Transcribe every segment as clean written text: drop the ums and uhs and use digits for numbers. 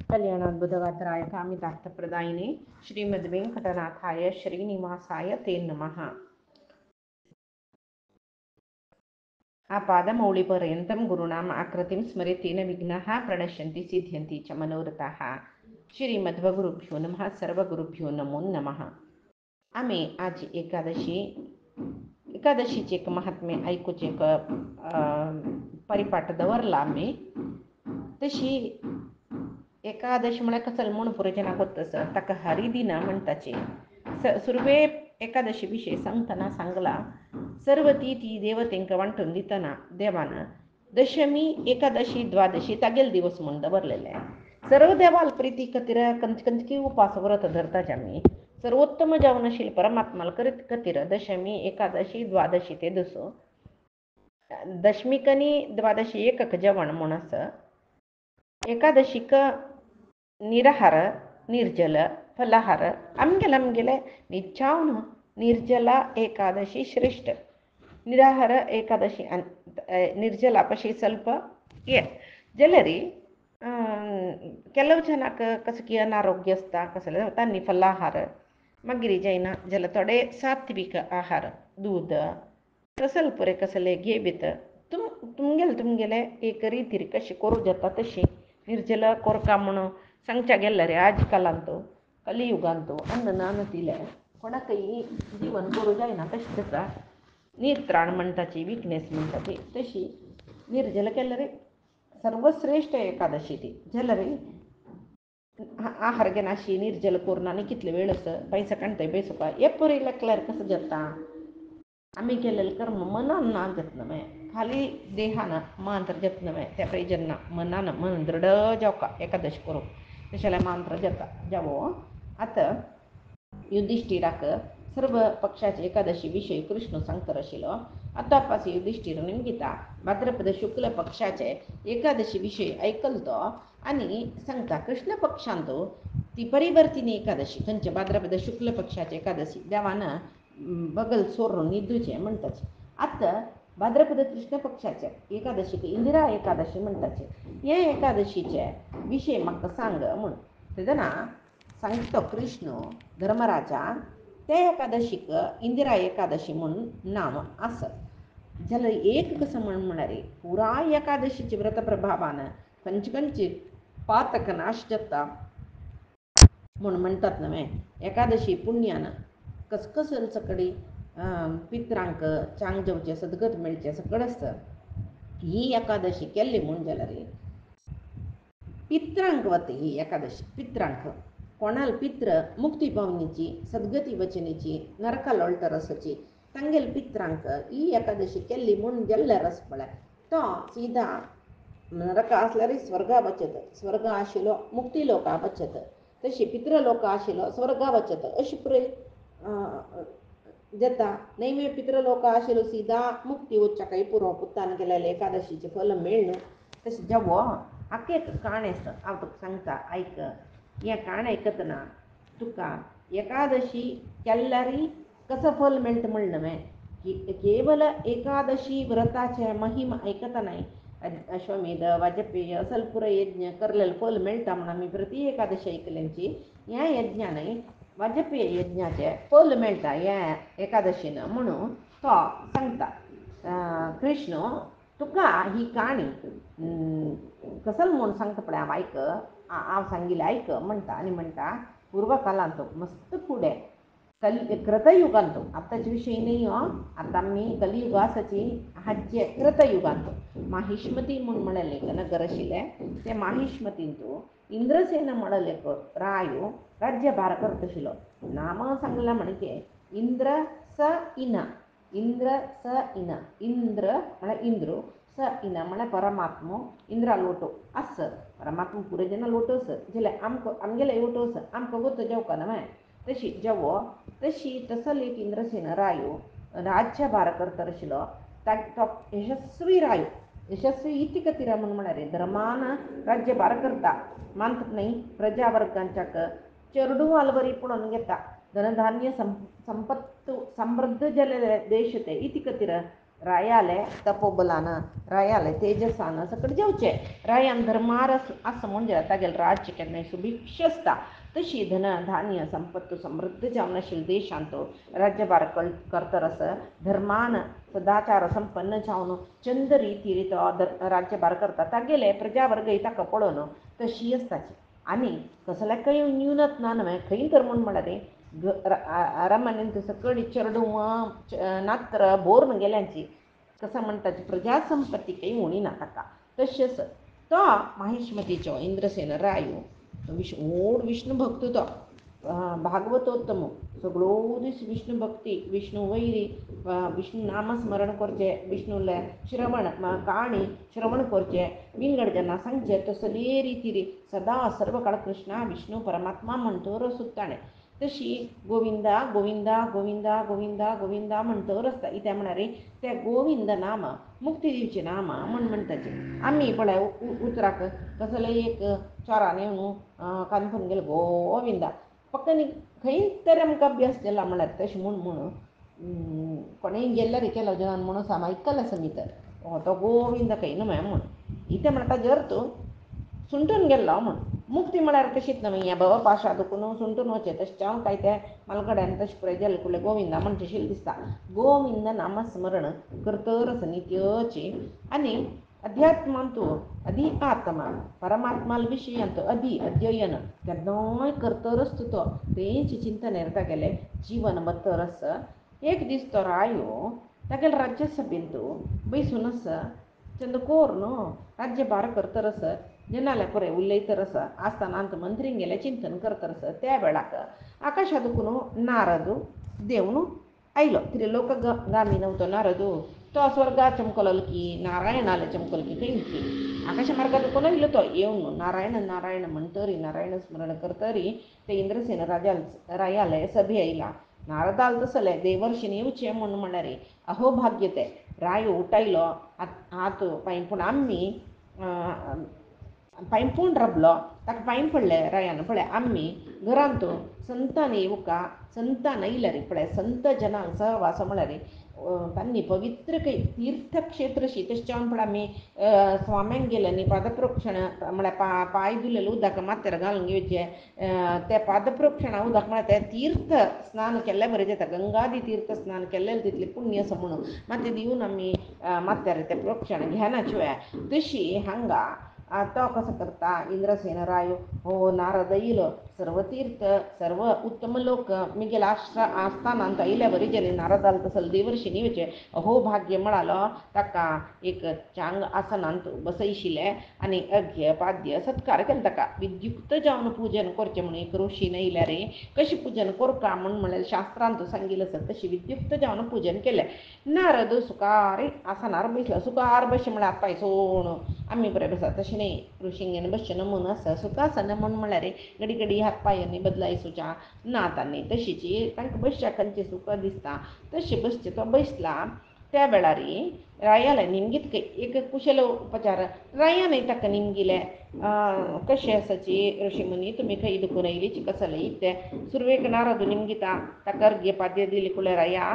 कल्याणाद्भुतगात्राय कामितार्थप्रदायिने श्रीमद्वेङ्कटनाथाय श्रीनिवासाय ते नमः. आपादमौलिपर्यन्तं गुरूणाम् आकृतिं स्मरेतेन विघ्नाः प्रणश्यन्ति सिद्ध्यन्ति च मनोरथाः. श्रीमद्वगुरुभ्यो नमः. सर्वगुरुभ्यो नमो नमः. आम्ही आज एकादशीचे एक महात्म्य ऐकूचे एक परिपाठ दवरला. आम्ही तशी एकादशी म्हळ्यार कसं म्हणून पुरेजना गोत्तस ताका हरिदिना म्हणटाचे सुरवे एकादशी विशय सांगतना सांगला सर्व ती देवतेंका वांटून दितना देवान दशमी एकादशी द्वादशी तागेल दिवस म्हणून दवरलेले. सर्व देवाल प्रीती खातीर कंचकी उपास व्रत धरताचे आमी सर्वोत्तम जेवणशील परमात्माल करीत खातीर दशमी एकादशी द्वादशी ते दसो दशमीकनी द्वादशी एकक जेवण म्हूण आसा. एकादशीक निराहार निर्जल फलाहार आमगेले निचावन निर्जला एकादशी श्रेष्ठ. निराहार एकादशी ನಿರ್ಜಲ ಪಶಿ ಸ್ವಲ್ಪ ಜಲರಿ ಕೆಲವು ಜನಕ್ಕೆ कसकी अनारोग्य असता कसले तांणी फलाहार मागीर जायना जाल्यार थोडे सात्विक आहार दूध कसले पुरे कसले घेबीत तुमगेले एक रितीर कशी करूं जाता तशी निर्जल कोरका म्हणून सांगच्या गेल्या रे. आज कालांतू कलियुगांतू अन्न नान दिले कोणाकय जीवन करूं जायना तशी त्याचा नित्राण म्हणटाची विकनेस म्हणटाची तशी निर्जल केल्या रे सर्वश्रेष्ठ एकादशी ती जाल्यार आहार घेनाशी निर्जल करून आनी कितले वेळ पैसा काणताय बेसोपा हे पुरी लेखल्यार कसं जाता. आमी केलेले कर्म मनान ना जतनवे खाली देहान मांत्र जतनवे त्या जेन्ना मनान मन दृढ जावका एकादशी करूं तशें मांत्र जाता जावो. आतां युधिष्ठिराक सर्व पक्षाचे एकादशी विषय कृष्ण सांगता आशिल्लो. आतापास युधिष्ठिर निमगिता भाद्रपद शुक्ल पक्षाचे एकादशी विषय ऐकल तो आनी सांगता कृष्ण पक्षांत ती परिवर्तिनी एकादशी खंयचे भाद्रपद शुक्ल पक्षाचे एकादशी देवान बगल सोरून न्हिदूचे म्हणटाचे. आतां भाद्रपद कृष्ण पक्षाचे एकादशीक इंदिरा एकादशी म्हणटाचे. हे एकादशीचे विशय म्हाका सांग म्हूण तेदना सांगतो कृष्ण धर्मराजा त्या एकादशीक इंदिरा एकादशी म्हणून नांव आसा. जाल्यार एक कसं म्हणारे पुरा एकादशीचे व्रत प्रभावान खंयचे पातक नाश जाता म्हणून म्हणटात न्हय. एकादशी पुण्यान कसकसल सकडी पित्रांक चांग जेवचे सदगत मेळचे सकड आसता. ही एकादशी केल्ली म्हूण जाल्यार पित्रांक वता ही एकादशी. पित्रांक कोणाल पित्र मुक्ती पावनीची सद्गती वचनीची नरका लोळटर आसाची तांगेल पित्रांक ही एकादशी केल्ली म्हूण जाल्यार आस पळय तो सीधा नरका आसल्यार स्वर्गा वचत स्वर्ग आशिल्लो मुक्ती लोका वचत तशी पितृलोक आशिल्लो स्वर्गा वचत अशी पुरे जाता. नैवे पितृलोक आशिल्लो सीधा मुक्ती वच्चाकय पुरो पुत्तान केलेले एकादशीचे फल मेळना तशें जावो. आख्खे काणे हांव तुका सांगता आयक. हें काण आयकतना तुका एकादशी केल्यार कसं फल मेळटा म्हणलें न्हय. केवल एकादशी व्रताचे महिम आयकतना अश्वमेध वाजपेय असलपुर यज्ञ करलेले फल मेळटा म्हणून आमी प्रती एकादशी आयकल्यांची ह्या यज्ञान वाजपेय यज्ञाचे फल मेळटा ह्या एकादशीन म्हणून तो सांगता. कृष्ण तुका ही काणी कसल म्हूण सांगता पळय हांव आयक. हांव सांगिल्लें आयक म्हणटा आनी म्हणटा पूर्व कालांत मस्त फुडें कृतयुगांत आतांचे विशय न्हय हो. आतां आमी कलियुग आसाची हाचे कृतयुगांत माहिष्मती म्हूण म्हणलें एक नगर आशिल्लें ते माहिष्मतींत इंद्रसेन म्हणलें एक रायो राज्यभार करता आशिल्लो. नाम सांगलां म्हणजे इंद्र स इन. इंद्र स इन. इंद्र म्हळ्यार इंद्र स इन म्हळ्यार परमात्मो इंद्रा लोटो आस. परमात्मा पुरे जना लोटोस जाल्यार आमगेले लोटोस आमकां गोत जेवका न्हय तशी जेवो. तशी तसल एक इंद्रसेन रायो राज्यभार करता आशिल्लो. तो यशस्वी रायो यशस्वी इति खातीर म्हूण म्हळ्यार धर्मान राज्यभार करता मानता न्हय. प्रजा वर्गांच्याक चेडू आलवरी पळोवन घेता. धनधान्य संपत्त समृद्ध जाल्ले देश ते इति खातीर रायाले तपोबलानं रायाले तेजसानं सकट जेवचे रायान धर्मार असं म्हणजे तागेल राज्य केन्नाय सुभिक्ष आसता तशी धन धान्य संपत्त समृद्ध जावनाशिल देशांत राज्यभार करतरस धर्मान सदाचार संपन्न जावन चंद रिती राज्यभार करता तागेले प्रजावर्ग ताका पळोवन तशी आसताची आनी कसल्या काही न्यूनत ना न्हय खंय तर म्हण रे अरमनेंत सकडी चरडू नात्र बोर्न गेल्यांची कसं म्हणटाची प्रजा संपत्ती काही उणी ना ताका तशेंच तो माहिष्मतीचो इंद्रसेन रायो व्हड विष्णू भक्त तो भागवतोत्तम सगळो दीस विष्णू भक्ती विष्णू वैरी विष्णू नामस्मरण करचे विष्णूले श्रवण काणी श्रवण करचे विंगड जना सांगचे तसले रिती सदा सर्व काळ कृष्णा विष्णू परमात्मा म्हणतो सुत्ताणे तशी गोविंदा गोविंदा गोविंदा गोविंदा गोविंदा म्हणतो रस्ता इथे म्हणणारे त्या गोविंद नाम मुक्ती दिवचे नाम म्हणटाचे आम्ही पळय उतराक कसले एक चोरान येवन काणकोण गेलो गोविंदा पक्कनी खंय तरी आमकां अभ्यास केला म्हळ्यार तशें म्हणून कोणेय गेल्यार केलो जन म्हणून सामायिकला समीत तो गोविंद खंय न्हय म्हण इथे म्हणटा जर तूं सुंटून गेल्लो म्हण मुक्ती म्हळ्यार तशीच न्हय हें बाबा पाशा दुखून सुंटून वचें तशें हांव काय तें मालगड्यान तशें पळय गेलें फुडलें गोविंदा म्हणटशील दिसता गोविंद नामस्मरण करतरच नित्याची आनी अध्यात्मांतू अधी आत्मा परमात्माल विशयांत अधी अध्ययन केन्नाय करतरच तो तेंची चिंतन येता गेलें जीवन बत्तरस एक दीस तो रायो तागेले राज्यसभेंत बैसूनस चंदकोर न्हू राज्यभार करतरस जनाल्या पुरे उलयतरस आसतना अंत मंत्रीन गेले चिंतन करतरस त्या वेळाक आकाशात दुखून नारद देवून आयलो त्रिलोक गामी नव्हतो नारदू तो स्वर्गा चमकलो की नारायणाला चमकलो की खंय की आकाश मार्गात दुखून आयलो तो येवन नारायण नारायण म्हणटरी नारायण स्मरण करतरी ते इंद्रसेन रायाले सभे आयला नारदाल तसले देवर्षीन येवचे म्हण रे अहो भाग्य ते रायो उठायलो आत पांय पूण आम्ही पांय पूण रबलो ताका पांय पडले रायान पळय आम्ही घरांत संतान येवका संतान आयल्या रे पळय संत जनांक सहवास म्हळ्यार रे तांणी पवित्र काही तीर्थक्षेत्रशी तशें पळय आमी स्वाम्यांक गेले न्ही पादप्रोक्षण म्हळ्यार पांय धुलेले उदक माथ्यार घालून घेवचें ते पादप्रोक्षणा उदक म्हळ्यार तें तीर्थ स्नान केल्लें बरें जाता गंगादी तीर्थ स्नान केल्लें तितलें पुण्य आसा म्हणून माती दिवन आमी माथ्यार तें प्रोक्षण घेनाशिवाय तशी हांगा तो कसं करता इंद्रसेन रायो हो नारद येयलो सर्व तीर्थ सर्व उत्तम लोक मिगेल आस्थानांत आयल्या बरी गेली नारदाल तसल देवर्षी येवचे अहो भाग्य म्हळालो ताका एक चांग आसनांत बसयशिल्ले आनी अर्घ्य पाद्य सत्कार केलो ताका विद्युक्त जावन पुजन करचें म्हणून एक ऋषीन येयल्या रे कशें पुजन करता म्हळ्यार शास्त्रांत सांगिल्लें आसा तशें विद्युक्त जावन पुजन केलें नारद सुकार आसनार बसलो सुकार बशें म्हळ्यार पांय सोण आमी बरें बसा तशें न्ही ऋषिंगेन बसचें नमून आसा सुखासन म्हळ्यार घडी घडी हात पांयांनी बदलायसुच्या ना तांणी तशीची तांकां बसच्या खंयचें सुख दिसता तशें बसचें तो बसला त्या वेळार रायाले निमगीत एक कुशल उपचार रायानय ताका निमगिले कशें आसाची ऋषी मुनी तुमी खंय दुखून आयलीची कसले ते सुरवेक नारद निमगिता ताका अर्घ्य पाद्य दिली कुले राया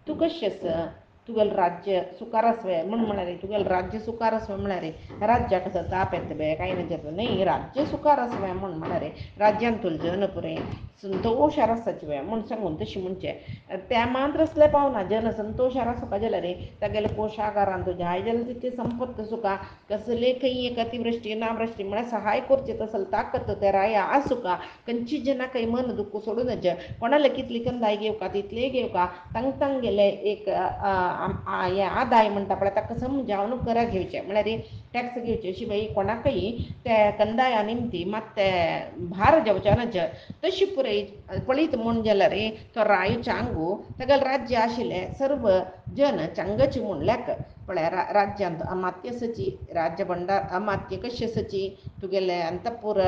तूं कशें आसा तुगेलें राज्य सुखार आसवें म्हळ्यार तुगेलें राज्य सुखार आसवें म्हळ्यार राज्याक कसो ताप येता बे कांय न्ही राज्य सुखार आसवें म्हळ्यार राज्यान तुलजन पुरे संतोशार आसाचे म्हूण सांगून तशें म्हणचें त्या मात्र असलें पावना जन संतोशार आसपा जाल्यार तागेले कोशागारांत जाय जाल्यार तितली संपत्त सुखा कसले खंय एक अतिवृश्टी नावृश्टी म्हळ्यार सहाय करचे तसल ताकत ते राया आसुका खंयची जना खंय मन दुख्ख सोडूनच कोणाले कितली कंदाय घेवका तितले घेवका तांग गेले एक हें आदाय म्हणटा पळय ताका समजावन करा घेवचें म्हळ्यार टॅक्स घेवचे शिवाय कोणाकय ते कंदाया निमती मात ते भार जेवचे नज तशी पुरय पळयत म्हूण जाल्यार तो राय चांगू तागेलें राज्य आशिल्लें सर्व जन चांगची म्हूण लेख पळय राज्यांत अमात्य सची राज्य भंडार अमात्य कशें सची तुगेलें अंतपुर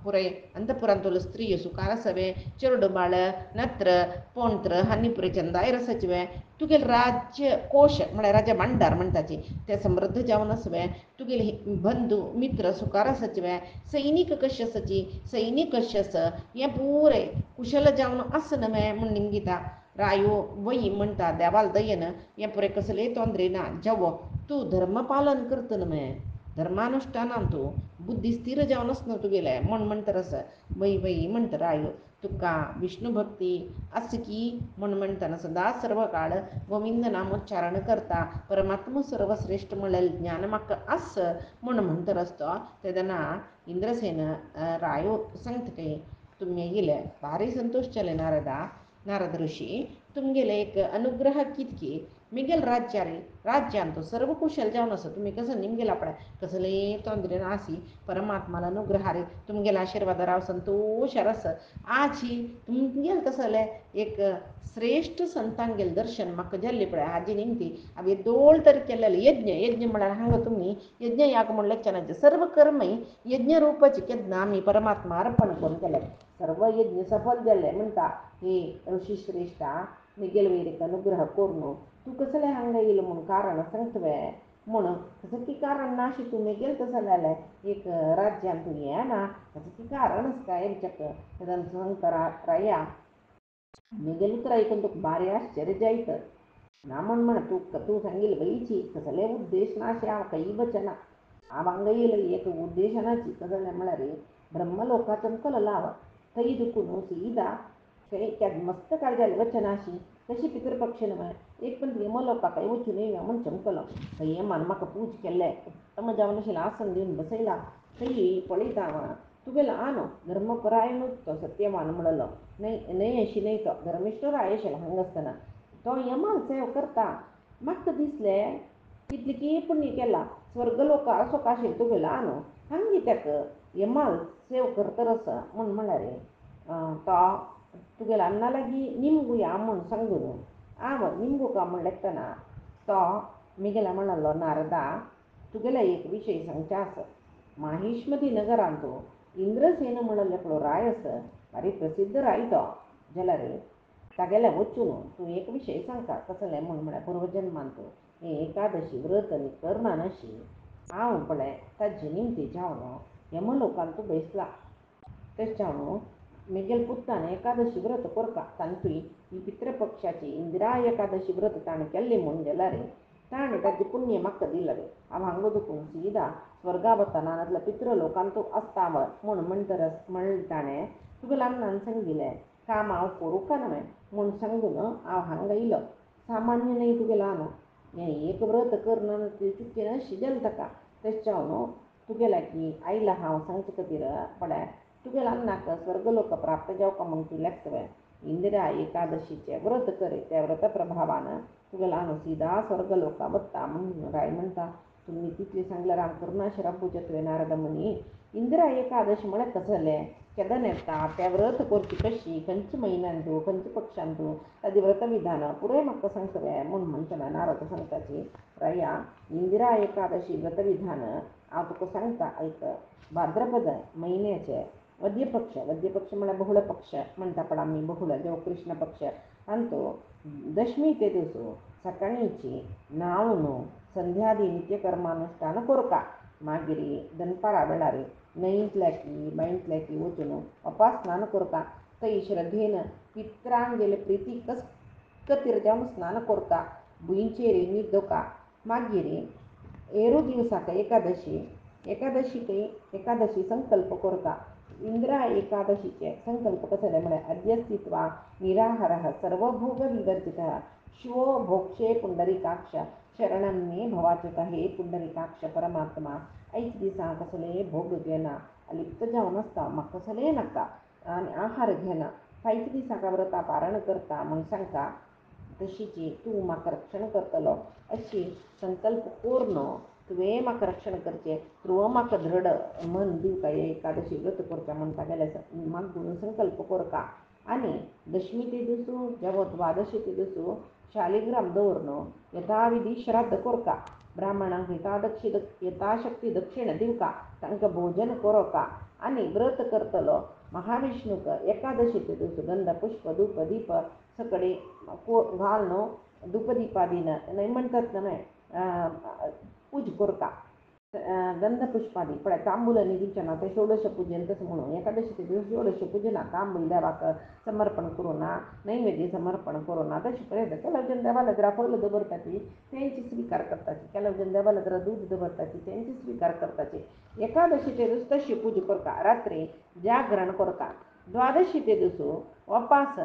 पुरय अंतपुरांतलो स्त्री सुखार आसवें चेडूं बाळ नत्र पोंत्र हानी पुरे चंदायर आसचें तुगेलें राज्य कोश म्हळ्यार राज्य भंडार म्हणटाची ते समृद्ध जावन आसवें तुगेले बंधू मित्र सुखार आसचें सैनीक कशें आसची सैनीक कशें आसा हें पुरे कुशल जावन आसनमें म्हूण निमगिता रायो वही म्हणटा देवाल दयेन हें पळय कसलेय तोंदरे ना जेवो तूं धर्म पालन करतन मॅ धर्मानुश्ठानान तूं बुद्धी स्थिर जावनच न्हू तुगेलें म्हण म्हणटरस वही वही म्हणटा रायो तुका विष्णू भक्ती आस की म्हण म्हणटना सदा सर्व काळ गोविंद नामोच्चारण करता परमात्मा सर्वश्रेष्ठ म्हणलें ज्ञान म्हाका आस म्हण म्हणटरस तो तेदना इंद्रसेन रायो सांगतके तुमगेले भारी संतोष जालें नारद ऋषी तुमगेले एक अनुग्रह कितकी मिगेल राज्यान तो सर्व कुशल जावन असो तुम्ही कसं निमगेला पळय कसले तोंदरे नासी परमात्माला अनुग्रह रे तुमगेला आशीर्वाद राव संतोष रस आज ही तुमगेल कसले एक श्रेष्ठ संतांगेल दर्शन म्हाका जाल्लें पळय हाजी निमती हांवें दोळ तर केलेले यज्ञ म्हळ्यार हांगा तुमी यज्ञ याग म्हणलें चनाचे सर्व कर्मय यज्ञ रूपाचे केन्ना आमी परमात्मा अर्पण करून केले सर्व यज्ञ सफल जाल्ले म्हणटा हे ऋषी श्रेष्ठा मिगेल वैरीक अनुग्रह करून तूं कसलें हांगा येयलो म्हूण कारण सांगतवे म्हूण कसं की कारण ना अशी तूं मिगेल तसं जालें एक राज्यान तूं येना कसं की कारण काय विचार तेदन सांगता राया मिगेल उतर ऐकून तुका भारी आश्चर्य जायत ना म्हण तूं सांगिल्लें वयची कसले उद्देश ना अशें हांव काही वचना हांव हांगा येयलें एक उद्देशनाची कसलें म्हळ्यार ब्रह्मलोकाचो अंकल लाव थंय दुखून सीदा थंय मस्त काळ जालें वचनाशी कशी पितृपक्ष न्हय एक पण यमलोकाकाय वचून येया म्हण चमकलो थंय यमान म्हाका पूज केल्ले उत्तम जावन अशें आसन दिवन बसयला थंय पळयता हांव तुगेलो आनो धर्मपरायणूच तो सत्यवान म्हणलो न्हय अशी न्हय तो धर्मेश्वर आयशेलो हांगासतना तो यमान सेव करता म्हाका दिसलें कितली पुण्य केला स्वर्गलोक असो काशेल तुगेलो आनो हांगा ताका यमाल सेव करतरस म्हूण म्हळ्यार तो तुगेलो अन्ना लागीं निमगुया म्हूण सांगून हांव निमगुका म्हणलेतना तो मिगेला म्हणलो नारदा तुगेलो एक विशय सांगचे आसा माहिष्मती नगरान तो इंद्रसेन म्हणले पळय राय आसा भारी प्रसिद्ध राय तो जाल्यार तागेले वचून तूं एक विशय सांगता कसलें म्हळ्यार पूर्वजन्मान तूं हें एकादशी व्रत आनी करना नाशी हांव पळय ताजे निमती जावन यमलोकान तूं बेसला तशें जावन मिगेल पुत्तान एकादशी व्रत करता तांतूय ही पितृपक्षाची इंदिरा एकादशी व्रत ताणें केल्ली म्हूण जाल्यार ताणें ताजें पुण्य म्हाका दिलें हांव हांगा दुखून सीदा स्वर्गा वतना नाजाल्यार पितृलोकान तूं आसता म्हूण म्हणटरस म्हण ताणें तुगेल्या अन्नान सांगिल्लें काम हांव करूं काय न्हय म्हूण सांगून हांव हांगा येयलो सामान्य न्हय तुगेलो आनो हें एक व्रत करना चुकीन अशी जालें ताका तशें जावन तुगेल्या की आयला हांव सांगचे खातीर पळय तुगेल्या अन्नाक स्वर्गलोक प्राप्त जावपा म्हूण तूं लेखतवें इंदिरा एकादशीचें व्रत कर त्या व्रत प्रभावान तुगेलो आनो सीदा स्वर्गलोका वता म्हूण राय म्हणटा तुम्ही तितली सांगल्यार हांव करुणाशरा पुजतवे नारद मुनी इंदिरा एकादशी म्हळ्यार कसलें केदन येता तें व्रत करची कशी खंयच्या म्हयन्यान तूं खंयच्या पक्षान तूं ताजें व्रत विधान पुराय म्हाका सांगतवे म्हूण म्हणटना नारद सांगताची राया इंदिरा एकादशी व्रत विधान हांव तुका सांगता आयक भाद्रपद म्हयन्याचे वद्य पक्ष म्हळ्यार बहुळ पक्ष म्हणटा पण आमी बहुळ देव कृष्ण पक्ष आनी तो दशमी ते दीस सकाळीची न्हावन संध्यादी नित्यकर्मानुष्ठान करता मागीर दनपारा वेळार न्हंयतल्या की बांयतल्या की वचून उपास स्नान करता थंय श्रद्धेन पित्रांगेले प्रिती खातीर जावन स्नान करता भुंयचेर न्हिदोका मागीर एरू दिवसाक एकादशी संकल्प करता इंदिरा एकादशीचे संकल्प कसले म्हळ्यार अद्यस्थित्वा निराहारः सर्वभोग विवर्जितः शिवो भोक्षे पुंडरीकाक्ष शरणं मे भवाच्युत हे पुंडरीकाक्ष परमात्मा ऐक दिसा कसले भोग घेना अलिप्त जावन आसता म्हाका कसले नाका आनी आहार घेना कांयच दिसाक व्रता पारण करता म्हूण सांगता तशीची तूं म्हाका रक्षण करतलो अशी संकल्प करून तुवें म्हाका रक्षण करचें तुवें म्हाका दृढ मन दिवका एकादशी व्रत करता म्हणटा गेले म्हाका संकल्प करता आनी दशमी ते दिसू जेवो द्वादशी ते दिसू शालिग्राम दवरून यथाविधी श्राद्ध करता ब्राह्मणांक यथाशक्ती दक्षिण दिवका तांकां भोजन करता आनी व्रत करतलो महाविष्णूक एकादशी ते दिवस गंध पुष्प धूप दीप सकळे घालून धूप दिपा दिन न्हय म्हणटात न्हय पूज करता गंधपुष्पादी पळय तांबूल निधिंचना ते षोडश पूजन तसं म्हणून एकादशी दिवस षोडश पूजना तांबूल देवाक समर्पण करोना नैवेद्य समर्पण करोना तशी पर्यंत ಕೆಲವು ಜನ ದೇವಾಲ जरा फळ दवरताची त्यांची स्वीकार करताची ಕೆಲವು जन देवाला जरा दूध दवरताची त्यांची स्वीकार करताची एकादशीचे दिवस तशी पूजा करता रात्री जागरण करता द्वादशीचे दिवस उपास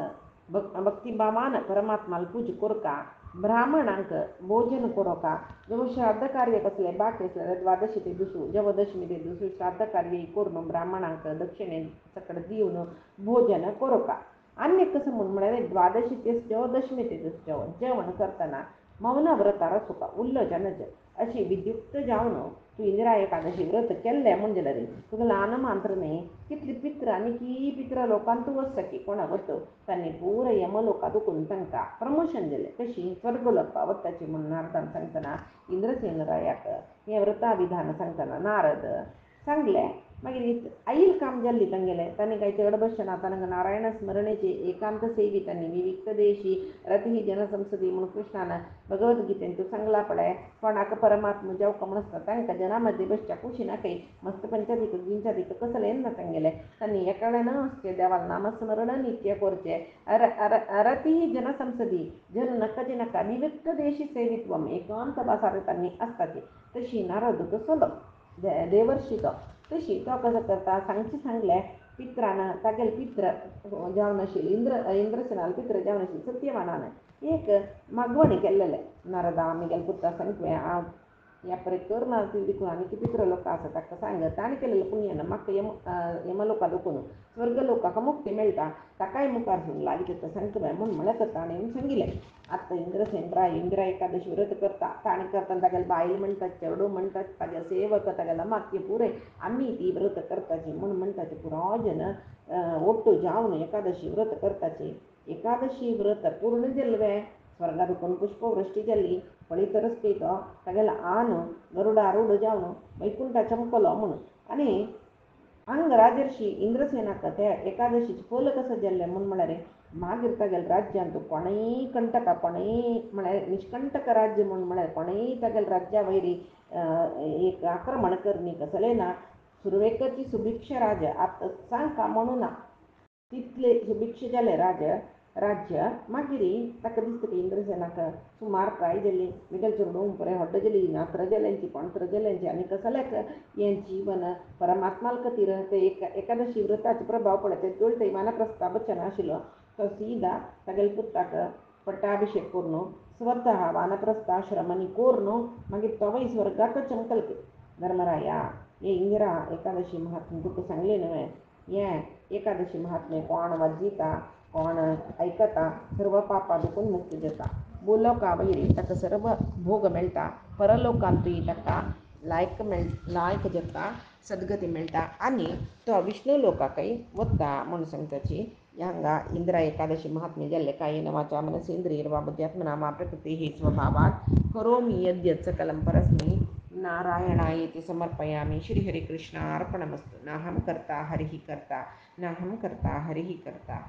भक्तिभावान परमात्माला पूजा करता ब्राह्मणांक भोजन करोका जेव्हा श्राद्ध कार्य कसले बाकी असले द्वादशी ते दिवस जेव्हा दशमी ते दिवस श्राद्ध कार्य करून ब्राह्मणांक दक्षिणे सकड दिवन भोजन करोका अन्य कसं म्हणून म्हणाले द्वादशी तेच जेव्हा दशमी ते दिवस जेवण करताना मौन व्रतार सुका उल्लजनज अशी विद्युक्त जावन तू इंदिरा एकादशी व्रत केल्ले म्हणजे रे तुका ल्हान मात्र न्ही कितली पित्र आनी की पित्र लोकांक तूं वचकी कोणा वत तांणी पुरा यमलोका दुखून तांकां प्रमोशन दिलें कशी स्वर्गलोका वताची म्हणून नारदान सांगतना इंद्रसेन रायाक हें व्रता विधान सांगतना नारद सांगले मागीर आईल काम जाल्ली तांगेले तांणी काय चड बसना तांकां नारायण स्मरणेची एकांत सेवी तांणी विविक्त देशी रती जनसंसदी म्हणून कृष्णान भगवद्गीतेन तूं सांगला पळय कोणाक परमात्मा जेवका म्हणून तांकां जनामध्ये बसच्या कुशीना काही मस्त पंचादीक गिंचादीक कसलें ना तांगेले तांणी एकाडेन असचे देवाल नामस्मरण नित्य करचे रती जनसंसदी जन नकाचे नका विविक्त देशी सेवित्वम एकांत बासार तांणी असताची तशी नारद कसलो देवर्षी तो तशी तो कसं करता सांगले पित्रानं तागेल पित्र जावन आशिल्ले इंद्रसेनाल पित्र जावन आशिल्ले सत्यवानान एक मागवणी केल्लेले नारदा आमगेल पुत्ता सांगले हांव ह्या परे करना देखून आनी कितें पित्र लोक आसा ताका सांग ताणें केलेलें पुण्यान म्हाका यमलोका दुखून स्वर्गलोकाक मुक्ती मेळटा ताकाय मुखार लागीं जाता सांगता म्हूण म्हळ्यार ताणें सांगिल्लें आतां इंद्रसेन राय इंदिरा एकादशी व्रत करता ताणें करता तागेले बायल म्हणटात चेडूं म्हणटात तागे सेवक तागेला मातये पुरे आमी ती व्रत करताची म्हूण म्हणटाचे पुरो जन ಒಟ್ಟು जावन एकादशी व्रत करताची एकादशी व्रत पूर्ण जाल्ले स्वर्गा दुखून पुष्पवृष्टी जाल्ली फळीत रस्ते तो तागेला आन गरुडारूढ जावन वैकुंठ चमकलो म्हणून आनी हांग राजर्षी इंद्रसेनाक त्या एकादशीचे फल कसं जाल्लें म्हूण म्हळ्यार मागीर तागेले राज्यांत कोणय कंटक कोणय म्हळ्यार निष्कंटक राज्य म्हूण म्हळ्यार कोणय तागेले राज्या वयरी एक आक्रमण करणी कसलें ना सुरवेकची सुभिक्ष राज आतां सांग म्हणून ना तितले सुभिक्ष जाले राज्य मागीर ताका दिसता की इंद्रसेनाक सुमार ट्राय जाली मिगल चोरडूंक बरें हड्ड जाली नात्र जाल्यांची पणत्र जाल्यांची आनी कसल्याक हें जीवन परमात्मा खातीर ते एकादशी व्रताचो प्रभाव पडटा ते दोळटे वानप्रस्थ बच्चन आशिल्लो तो सीदा तागेले पुताक पट्टाभिषेक करून स्वता वानप्रस्थ आश्रमांनी करून मागीर तोवय स्वर्गाक चमकल धर्मराया हे इंदिरा एकादशी महात्म्य तुका सांगले न्हय हें एकादशी महात्म्य कोण वाजिता कोण ऐकता सर्व पापा दुखून मुक्ती जाता भूलोका वयरी ताका सर्व भोग मेळटा परलोकांतूय ताका लायक जाता सद्गती मेळटा आनी तो विष्णू लोकाकय वता म्हूण सांगताची हांगा इंदिरा एकादशी महात्म्य जाल्ले कायेन वाचा मनसेंद्रियर्वा बुद्ध्यात्मना मा प्रकृतिः स्वभावात् करोमि यद्यत् सकलं परस्मै नारायणायेति समर्पयामि श्रीहरिकृष्णार्पणमस्तु नाहं कर्ता हरिः कर्ता नाहं कर्ता हरिः कर्ता